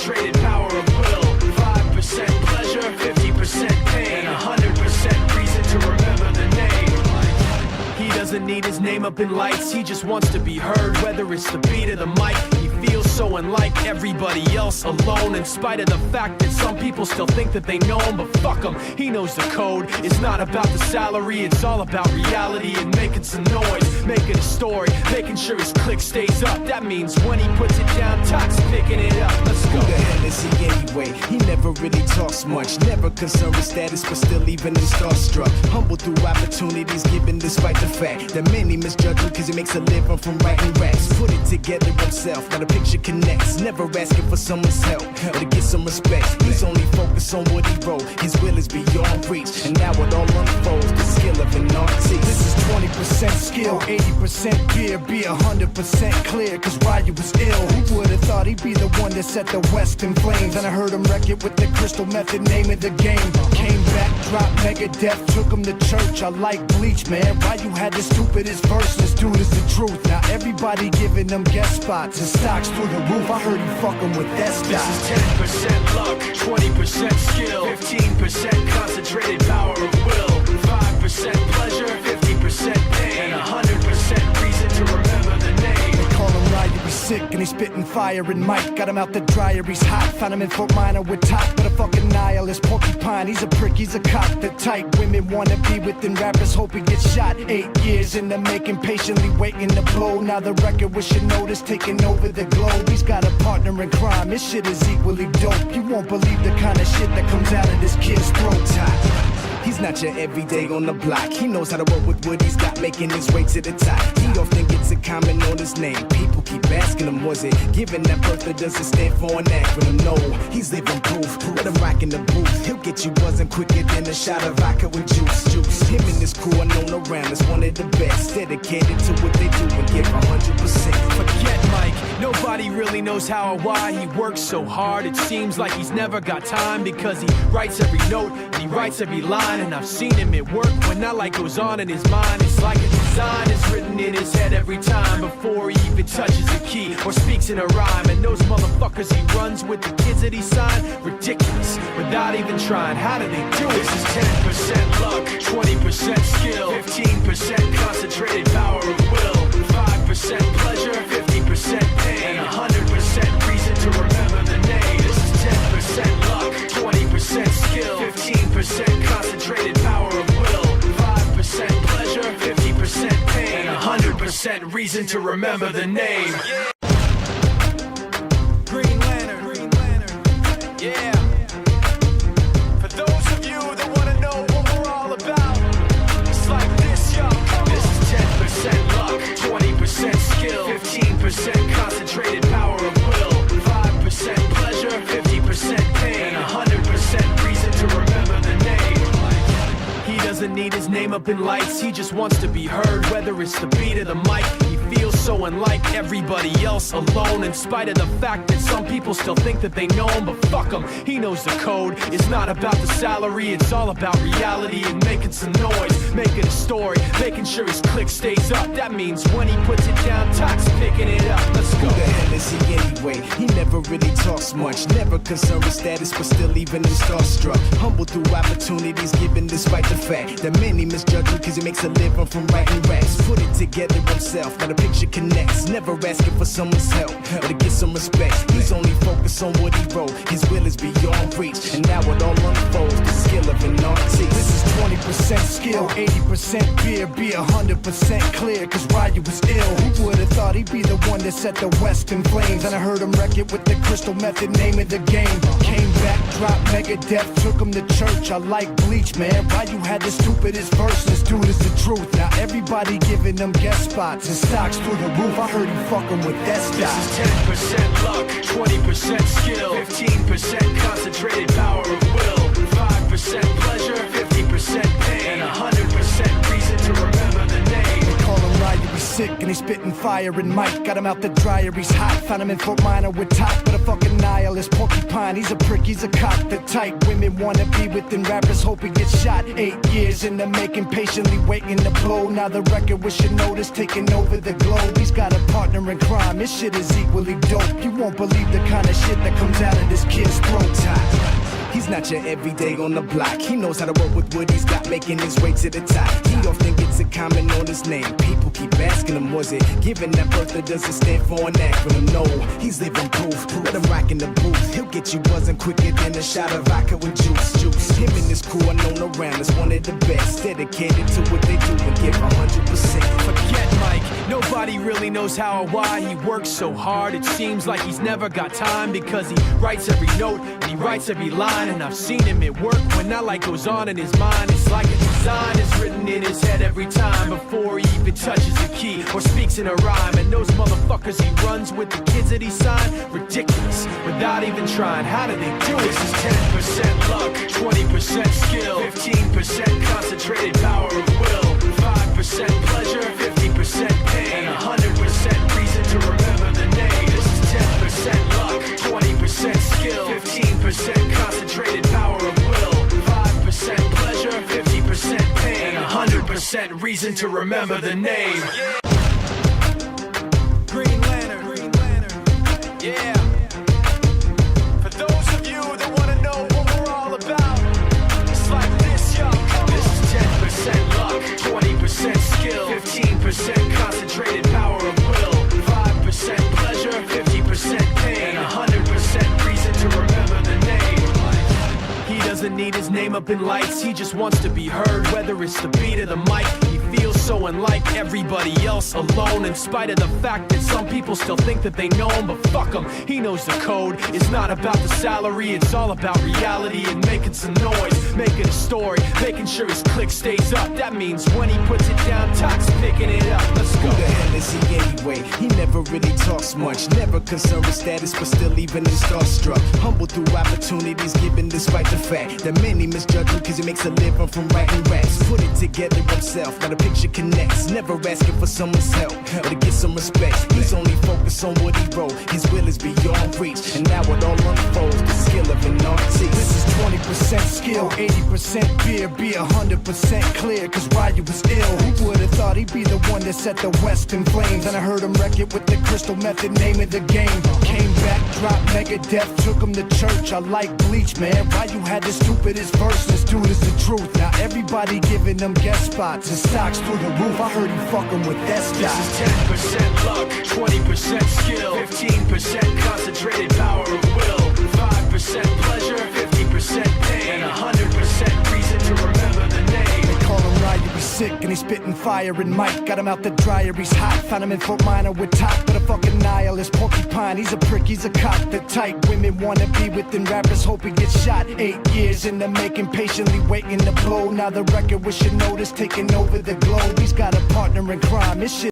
concentrated power of will. 5% pleasure, 50% pain, and 100% reason to remember the name. He doesn't need his name up in lights, he just wants to be heard, whether it's the beat of the mic. He feels so unlike everybody else, alone, in spite of the fact that some people still think that they know him. But fuck him, he knows the code. It's not about the salary, it's all about reality and making some noise, making a story, making sure his click stays up. That means when he puts it down, Tox picking it up. Let's go. Who the hell is he anyway? He never really talks much, never concerned with status, but still even in starstruck. Humble through opportunities given despite the fact that many misjudge him cause he makes a living from writing raps. Put it together himself, now the picture connects, never asking for someone's help or to get some respect. He's only focused on what he wrote, his will is beyond reach, and now it all unfolds, the skill of an artist. This is 20% skill, 80% fear, be 100% clear, cause Ryu was ill. Who would've thought he'd be the one that set the West in flames? And I heard him wreck it with the crystal method, name of the game. Came back, dropped Megadeth, took him to church. I like Bleach, man. Ryu had the stupidest verse, this dude is the truth. Now everybody giving them guest spots and stocks through the roof. I heard he fucking with that stock. This is 10% luck, 20% skill, 15% concentrated power of will, 5% pleasure, 50% pain, and 100% reason to remember the name. They call him Ryu, he's sick and he's spitting fire. And Mike got him out the dryer, he's hot. Found him in Fort Minor with top, but a fucking nihilist porcupine. He's a prick, he's a cock. The type women wanna be within rappers, hope he gets shot. 8 years in the making, patiently waiting to blow. Now the record with notice taking over the globe. He's got a partner in crime, his shit is equally dope. You won't believe the kind of shit that comes out of this kid's throat. He's not your everyday on the block. He knows how to work with what he's got, making his way to the top. He often gets a comment on his name. People keep asking him, was it given that birth or does it stand for an acronym? No, he's living proof. Let him rock in the booth. He'll get you buzzing quicker than a shot of vodka with juice. Him and his crew are known around as one of the best, dedicated to what they do and give 100%. Forget Mike, nobody really knows how or why he works so hard. It seems like he's never got time because he writes every note and he writes every line. And I've seen him at work when that light goes on in his mind. It's like a design is written in his head every time before he even touches a key or speaks in a rhyme. And those motherfuckers he runs with, the kids that he signed, ridiculous, without even trying. How do they do it? This is 10% luck, 20% skill, 15% concentrated power of will, 5% pleasure, 50% pain, and 100% reason to remember the name. This is 10% luck, 20% skill, 15% concentrated power of will, 5% pleasure, 50% pain, and 100% reason to remember the name. Green Lantern, yeah. For those of you that want to know what we're all about, it's like this, y'all. This is 10% luck, 20% skill, 15% concentrated power of will, 5% pleasure, 50% pain, and 100% reason to remember the name. He doesn't need his name up in lights, he just wants to be heard, whether it's the beat of the mic. He feels so unlike everybody else, alone, in spite of the fact that some people still think that they know him. But fuck him, he knows the code. It's not about the salary, it's all about reality and making some noise, making a story, making sure his click stays up. That means when he puts it down, Tox picking it up. Let's go. Who the hell is he anyway? He never really talks much, never concerned with status, but still even in starstruck. Humble through opportunities given despite the fact that many misjudge him cause he makes a living from writing raps. Put it together himself, now the picture connects, never asking for someone's help or to get some respect. He's only focused on what he wrote, his will is beyond reach, and now it all unfolds, the skill of an artist. This is 20% skill, 80% fear, be 100% clear, cause Ryu was ill. Who would've thought he'd be the one that set the West in flames? And I heard him wreck it with the crystal method, name of the game. Came back, dropped Megadeth, took him to church. I like Bleach, man. Ryu had the stupidest verse, this dude is the truth. Now everybody giving them guest spots and stocks through the roof. I heard he fucking with that stock. This is 10% luck, 20% skill, 15% concentrated power of will, 5% pleasure, 50% pain, and 100% reason to remember the name. They call him Ryu, he's sick and he spitting fire and Mike got him out the dryer, he's hot. Found him in Fort Minor with top, but a fucking nihilist porcupine. He's a prick, he's a cock, the type women wanna be within. Rappers hope he gets shot. 8 years in the making, patiently waiting to blow. Now the record with your notice taking over the globe. He's got a partner in crime, his shit is equally dope. You won't believe the kind of shit that comes out of this kid's throat. He's not your everyday on the block. He knows how to work with what he's got, making his way to the top. He often gets a comment on his name. People keep asking him, was it given that birth or does it stand for an acronym? No, he's living proof. Let him rock in the booth. He'll get you buzzing quicker than a shot of vodka with juice. Him and his crew are known around as one of the best. Dedicated to what they do and give 100%. Forget Mike, nobody really knows how or why he works so hard. It seems like he's never got time because he writes every note and he writes every line. And I've seen him at work when that light goes on in his mind. It's like a design is written in his head every time before he even touches a key or speaks in a rhyme. And those motherfuckers he runs with, the kids that he signed, ridiculous, without even trying. How do they do it? This is 10% luck, 20% skill, 15% concentrated power of will, 5% pleasure, 50% pain, and 100% reason to remember the name. This is 10% luck, 20% skill, 15% concentrated power of will, 5% pleasure, 50% pain, and 100% reason to remember the name. Green Lantern, yeah. For those of you that want to know what we're all about, it's like this, yo. This is 10% luck, 20% skill, 15% concentrated power of will, 5% pleasure, 50% pain, and 100% reason to remember the name. He doesn't need his name up in lights, he just wants to be heard, whether it's the beat of the mic. He feels so unlike everybody else, alone, in spite of the fact that some people still think that they know him, but fuck him, he knows the code. It's not about the salary, it's all about reality and making some noise, making a story, making sure his click stays up. That means when he puts it down, Tox picking it up. Let's go. Who the hell is he anyway? He never really talks much, never concerned with status, but still even in starstruck. Humble through opportunities given despite the fact that many misjudge him cause he makes a living from writing raps. Put it together himself, now the picture connects, never asking for someone's help or to get some respect. He's only focused on what he wrote, his will is beyond reach, and now it all unfolds, the skill of an artist. This is 20% skill, 80% beer, be 100% clear, cause Ryu was ill. Who would've thought he'd be the one that set the West in flames? And I heard him wreck it with the crystal method, name of the game. Came back, dropped Megadeth, took him to church. I like Bleach, man. Ryu had the stupidest verse, this dude is the truth. Now everybody giving them guest spots and stocks through the roof. I heard he fucking with that stock. This is 10% luck, 20% skill, 15% concentrated power of will, 5% pleasure, 50% pain, and 100% reason to remember the name. They call him Ryu, he's sick and he's spitting fire and Mike got him out the dryer, he's hot. Found him in Fort Minor with top, but a fucking nihilist porcupine. He's a prick, he's a cock, the type women wanna be within. Rappers hope he gets shot. 8 years in the making, patiently waiting to blow. Now the record with your notice taking over the globe. He's got a partner in crime, his shit